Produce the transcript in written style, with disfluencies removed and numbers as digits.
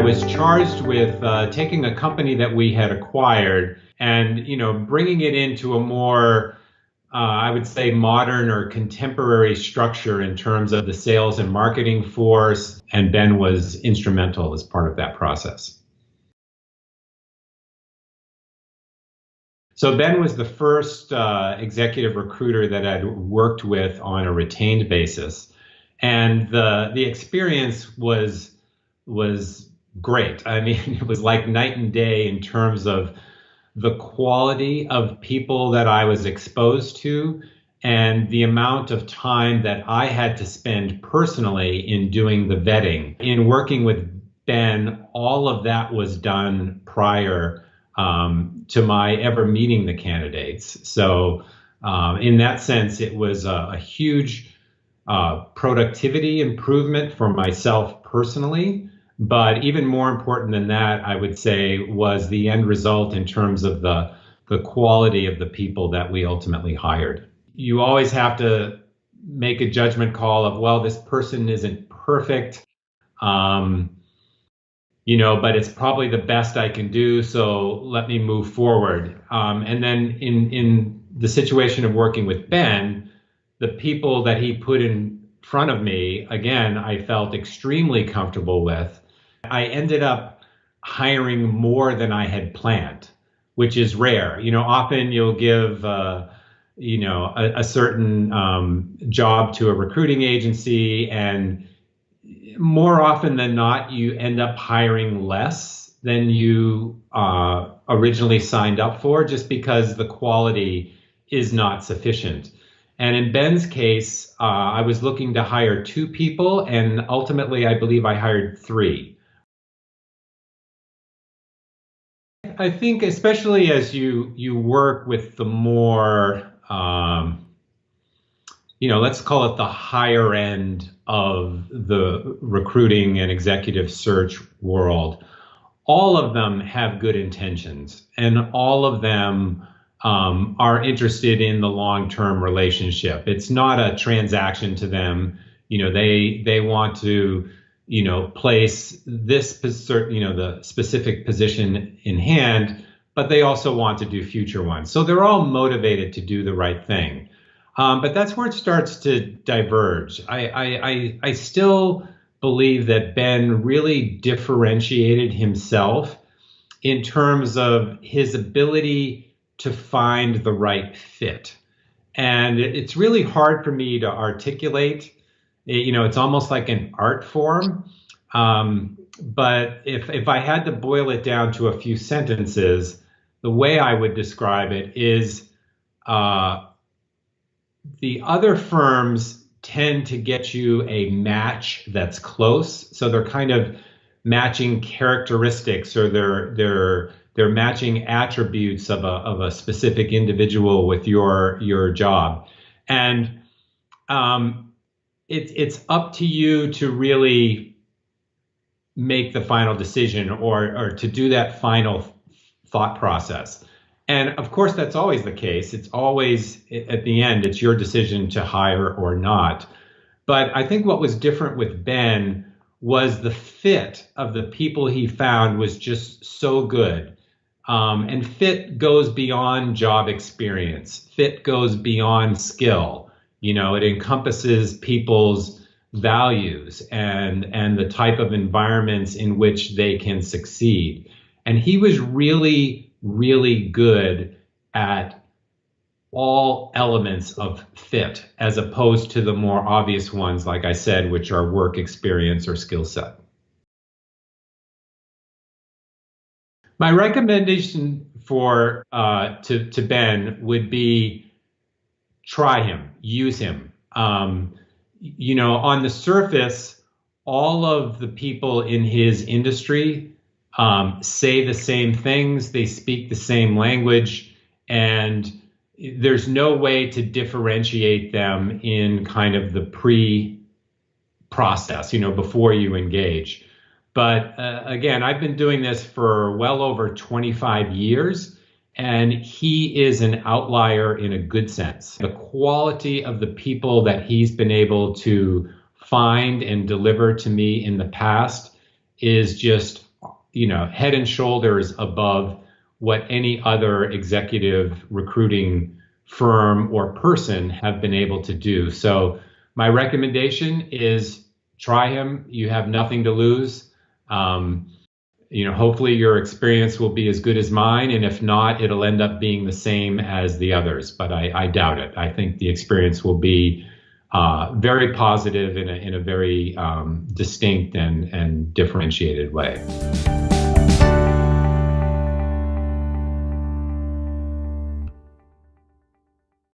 was charged with taking a company that we had acquired and, bringing it into a more, I would say, modern or contemporary structure in terms of the sales and marketing force. And Ben was instrumental as part of that process. So Ben was the first executive recruiter that I'd worked with on a retained basis. And the experience was great. I mean, it was like night and day in terms of the quality of people that I was exposed to and the amount of time that I had to spend personally in doing the vetting. In working with Ben, all of that was done prior to my ever meeting the candidates. So in that sense, it was a huge productivity improvement for myself personally. But even more important than that, I would say, was the end result in terms of the quality of the people that we ultimately hired. You always have to make a judgment call of, well, this person isn't perfect, but it's probably the best I can do, so let me move forward. And then in the situation of working with Ben, the people that he put in front of me, again, I felt extremely comfortable with. I ended up hiring more than I had planned, which is rare. Often you'll give, a certain job to a recruiting agency, and more often than not, you end up hiring less than you originally signed up for, just because the quality is not sufficient. And in Ben's case, I was looking to hire 2 people, and ultimately, I believe I hired 3. I think especially as you work with the more, let's call it the higher end of the recruiting and executive search world, all of them have good intentions, and all of them are interested in the long-term relationship. It's not a transaction to them. They want to place this, the specific position in hand, but they also want to do future ones. So they're all motivated to do the right thing. But that's where it starts to diverge. I still believe that Ben really differentiated himself in terms of his ability to find the right fit. And it's really hard for me to articulate. It's almost like an art form. But if I had to boil it down to a few sentences, the way I would describe it is the other firms tend to get you a match that's close. So they're kind of matching characteristics, or they're matching attributes of a specific individual with your job. And it's up to you to really make the final decision, or to do that final thought process. And of course, that's always the case. It's always, at the end, it's your decision to hire or not. But I think what was different with Ben was the fit of the people he found was just so good. And fit goes beyond job experience. Fit goes beyond skill. It encompasses people's values and the type of environments in which they can succeed. And he was really, really good at all elements of fit, as opposed to the more obvious ones, like I said, which are work experience or skill set. My recommendation to Ben would be try him, use him. On the surface, all of the people in his industry say the same things, they speak the same language, and there's no way to differentiate them in kind of the pre-process, before you engage. But again, I've been doing this for well over 25 years, and he is an outlier in a good sense. The quality of the people that he's been able to find and deliver to me in the past is just head and shoulders above what any other executive recruiting firm or person have been able to do. So my recommendation is try him. You have nothing to lose. Hopefully your experience will be as good as mine. And if not, it'll end up being the same as the others. But I doubt it. I think the experience will be very positive in a very distinct and differentiated way.